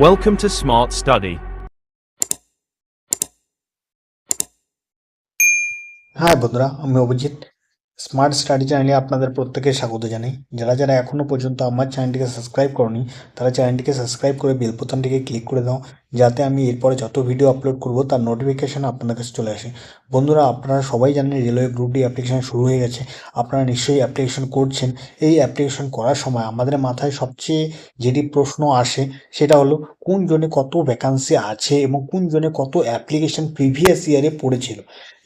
Welcome to Smart Study. হ্যাঁ বন্ধুরা, আমি অভিজিৎ স্মার্ট স্টাডি চ্যানেলে আপনাদের প্রত্যেকে স্বাগত জানাই। যারা যারা এখনও পর্যন্ত আমার চ্যানেলটিকে সাবস্ক্রাইব করনি তারা চ্যানেলটিকে সাবস্ক্রাইব করে বেল বোতামটিকে ক্লিক করে দাও, যাতে আমি এরপরে যত ভিডিও আপলোড করব তার নোটিফিকেশান আপনাদের কাছে চলে আসে। বন্ধুরা, আপনারা সবাই জানেন রেলওয়ে গ্রুপ ডি অ্যাপ্লিকেশান শুরু হয়ে গেছে। আপনারা নিশ্চয়ই অ্যাপ্লিকেশন করছেন। এই অ্যাপ্লিকেশন করার সময় আমাদের মাথায় সবচেয়ে যেটি প্রশ্ন আসে সেটা হলো কোন জনে কত ভ্যাকান্সি আছে এবং কোন জনে কত অ্যাপ্লিকেশন প্রিভিয়াস ইয়ারে পড়েছিল,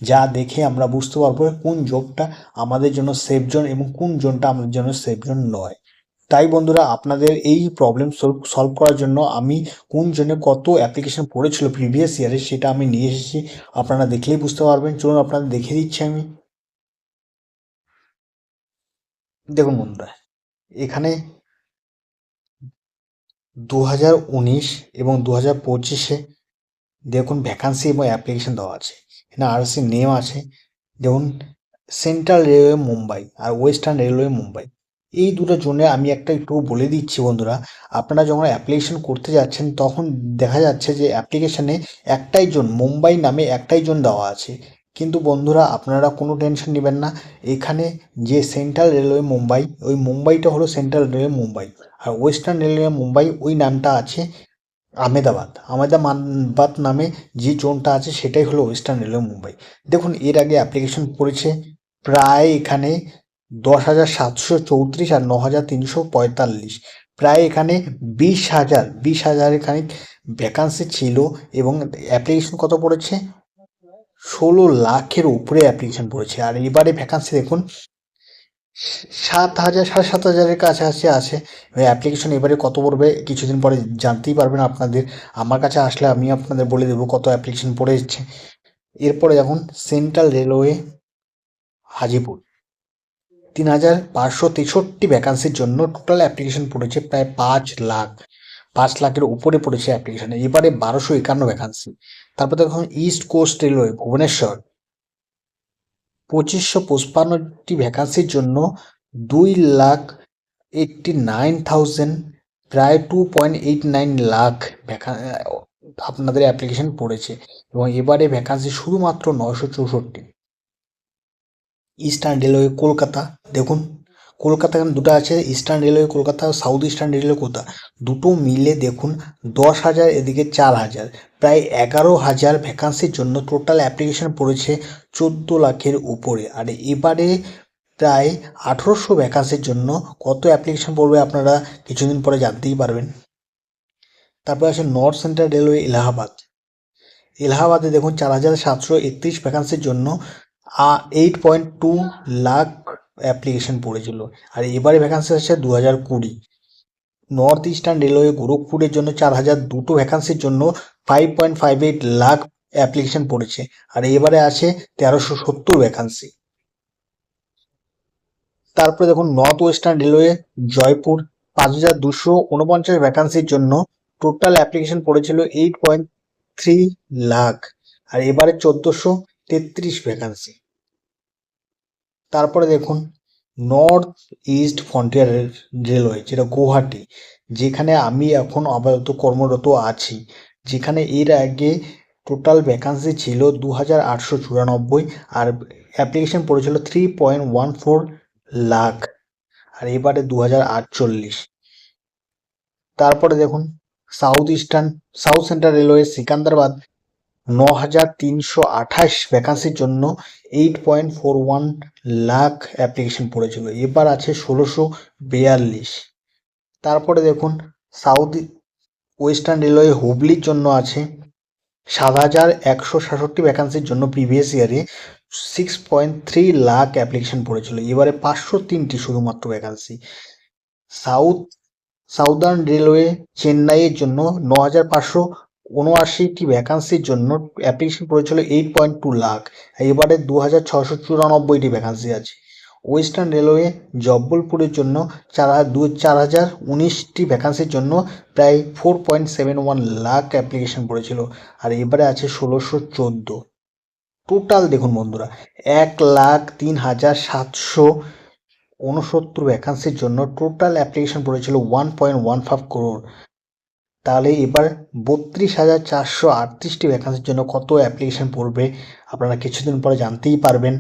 যা দেখে আমরা বুঝতে পারবো কোন জবটা আমাদের জন্য সেফ জোন এবং কোন জোনটা আমাদের জন্য সেফ জোন নয়। তাই বন্ধুরা, আপনাদের এই প্রবলেম সলভ করার জন্য আমি কোন জনে কত অ্যাপ্লিকেশন পড়েছিল প্রিভিয়াস ইয়ারে সেটা আমি নিয়ে এসেছি। আপনারা দেখলেই বুঝতে পারবেন। চলুন আপনাদের দেখিয়ে দিচ্ছি আমি। দেখুন বন্ধুরা, এখানে 2019 এবং 2025 দেখুন ভ্যাকান্সি এবং অ্যাপ্লিকেশন দেওয়া আছে। এখানে আরসি নেম আছে। দেখুন, সেন্ট্রাল রেলওয়ে মুম্বাই আর ওয়েস্টার্ন রেলওয়ে মুম্বাই, এই দুটো জোনে আমি একটা একটু বলে দিচ্ছি বন্ধুরা। আপনারা যখন অ্যাপ্লিকেশন করতে যাচ্ছেন তখন দেখা যাচ্ছে যে অ্যাপ্লিকেশানে একটাই জোন, মুম্বাই নামে একটাই জোন দেওয়া আছে। কিন্তু বন্ধুরা, আপনারা কোনো টেনশন নেবেন না। এখানে যে সেন্ট্রাল রেলওয়ে মুম্বাই, ওই মুম্বাইটা হলো সেন্ট্রাল রেলওয়ে মুম্বাই, আর ওয়েস্টার্ন রেলওয়ে মুম্বাই ওই নামটা আছে আহমেদাবাদ নামে যে জোনটা আছে সেটাই হলো ওয়েস্টার্ন রেলওয়ে মুম্বাই। দেখুন, এর আগে অ্যাপ্লিকেশন পড়েছে প্রায় এখানে 10,734 আর 9,345, প্রায় এখানে 20,000 এখানে ভ্যাকান্সি ছিল এবং অ্যাপ্লিকেশন কত পড়েছে? 16 লাখের উপরে অ্যাপ্লিকেশন পড়েছে। আর এবারে ভ্যাকান্সি দেখুন 7,000 7,500-এর কাছাকাছি আছে। অ্যাপ্লিকেশন এবারে কত পড়বে কিছুদিন পরে জানতেই পারবেন আপনাদের। আমার কাছে আসলে আমি আপনাদের বলে দেবো কত অ্যাপ্লিকেশন পড়েছে। এরপরে দেখুন, সেন্ট্রাল রেলওয়ে হাজিপুর 3,563 ভ্যাকান্সির জন্য টোটাল অ্যাপ্লিকেশন পড়েছে প্রায় 5 লাখের উপরে পড়েছে অ্যাপ্লিকেশনে। এবারে 1251 ভ্যাকান্সি। তারপর দেখুন, ইস্ট কোস্ট রেলওয়ে ভুবনেশ্বর 2,555টি ভ্যাকান্সির জন্য 2,89,000, প্রায় 2.89 লাখ আপনাদের অ্যাপ্লিকেশন পড়েছে এবং এবারে ভ্যাকান্সি শুধুমাত্র 964। ইস্টার্ন রেলওয়ে কলকাতা দেখুন, কলকাতা এখানে দুটো আছে, eastern railway Kolkata, south eastern railway Kolkata, দুটো মিলে দেখুন 10,000, এদিকে 4,000, প্রায় 11,000 ভ্যাকান্সির জন্য টোটাল অ্যাপ্লিকেশন পড়েছে 14 লাখের উপরে। আর এবারে প্রায় 1,800 ভ্যাকান্সির জন্য কত অ্যাপ্লিকেশন পড়বে আপনারা কিছুদিন পরে জানতেই পারবেন। তারপরে আছে নর্থ সেন্ট্রাল রেলওয়ে এলাহাবাদে দেখুন 4,731 ভ্যাকান্সির জন্য 8.2 লাখ অ্যাপ্লিকেশন পড়েছিল। আর এবারে ভ্যাকান্সি আছে 2020। নর্থ ইস্টার্ন রেলওয়ে গোরখপুরের জন্য 4,002 ভ্যাকান্সির জন্য 5.58 লাখ অ্যাপ্লিকেশন পড়েছে। আর এবারে আছে 1,370 ভ্যাকান্সি। তারপরে দেখুন, নর্থ ওয়েস্টার্ন রেলওয়ে জয়পুর 5,249 ভ্যাকান্সির জন্য টোটাল অ্যাপ্লিকেশন পড়েছিল 8.3 লাখ। আর এবারে 1,433 ভ্যাকান্সি। তারপরে দেখুন, নর্থ ইস্ট ফ্রন্টিয়ার রেলওয়ে, যেটা গুয়াহাটি, যেখানে আমি এখন আপাতত কর্মরত আছি, যেখানে এর আগে টোটাল ভ্যাকান্সি ছিল 2,894 আর অ্যাপ্লিকেশন পড়েছিল 3.14 লাখ। আর এবারে 2,048। তারপরে দেখুন, সাউথ সেন্ট্রাল রেলওয়ে সিকান্দ্রাবাদ 9,328 ভ্যাকান্সির জন্য 8.41 লাখ অ্যাপ্লিকেশন পড়েছিল। এবার আছে 1,642। তারপরে দেখুন, সাউথ ওয়েস্টার্ন রেলওয়ে হুগলির জন্য আছে 7,166 ভ্যাকান্সির জন্য প্রিভিয়াস ইয়ারে 6.3 লাখ অ্যাপ্লিকেশন পড়েছিল। এবারে 503টি শুধুমাত্র ভ্যাকান্সি। সাউদার্ন রেলওয়ে চেন্নাইয়ের জন্য 9,579টি ভ্যাকান্সির জন্য অ্যাপ্লিকেশন পড়েছিল 8.2 লাখ। এবারে 2,694টি ভ্যাকান্সি আছে। ওয়েস্টার্ন রেলওয়ে জব্বলপুরের জন্য 4,019টি ভ্যাকান্সির জন্য প্রায় 4.71 লাখ অ্যাপ্লিকেশন পড়েছিল। আর এবারে আছে 1,614। টোটাল দেখুন বন্ধুরা, 1,03,769 ভ্যাকান্সির জন্য টোটাল অ্যাপ্লিকেশন পড়েছিল 1.15 crore। তাহলে এবার 32,438টি ভ্যাকান্সির জন্য কত অ্যাপ্লিকেশন পড়বে আপনারা কিছুদিন পরে জানতেই পারবেন।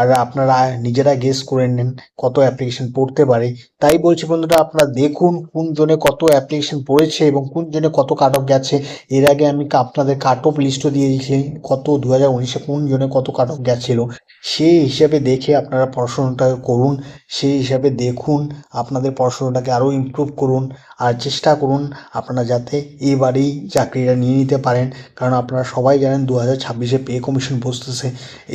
আর আপনারা নিজেরা গেস করে নেন কত অ্যাপ্লিকেশন পড়তে পারে। তাই বলছি বন্ধুরা, আপনারা দেখুন কোন জনে কত অ্যাপ্লিকেশন পড়েছে এবং কোন জনে কত কাট অফ গেছে। এর আগে আমি আপনাদের কাট অফ লিস্টও দিয়ে দিয়েছি, কত 2019-এ কোন জনে কত কাট অফ গেছিলো। সেই হিসাবে দেখে আপনারা পড়াশোনাটা করুন, সেই হিসাবে দেখুন, আপনাদের পড়াশোনাটাকে আরও ইমপ্রুভ করুন আর চেষ্টা করুন আপনারা যাতে এবারেই চাকরিটা নিয়ে নিতে পারেন। কারণ আপনারা সবাই জানেন 2026-এ পে কমিশন বসতেছে,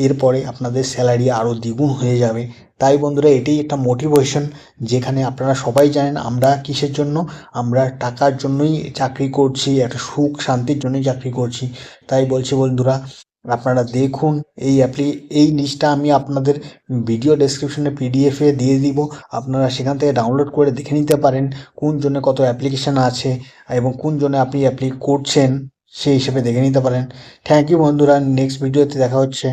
এরপরে আপনাদের স্যালারি আরও দ্বিগুণ হয়ে যাবে। তাই বন্ধুরা, এটাই একটা মোটিভেশন, যেখানে আপনারা সবাই জানেন আমরা কিসের জন্য, আমরা টাকার জন্যই চাকরি করছি, একটা সুখ শান্তির জন্যই চাকরি করছি। তাই বলছি বন্ধুরা, আপনারা দেখুন এই লিস্টটা আমি আপনাদের ভিডিও ডেসক্রিপশনে পিডিএফে দিয়ে দিব, আপনারা সেখান থেকে ডাউনলোড করে দেখে নিতে পারেন কোন জন্য কত অ্যাপ্লিকেশান আছে এবং কোন জন্য আপনি অ্যাপ্লাই করছেন, সেই হিসেবে দেখে নিতে পারেন। থ্যাংক ইউ বন্ধুরা, নেক্সট ভিডিওতে দেখা হচ্ছে।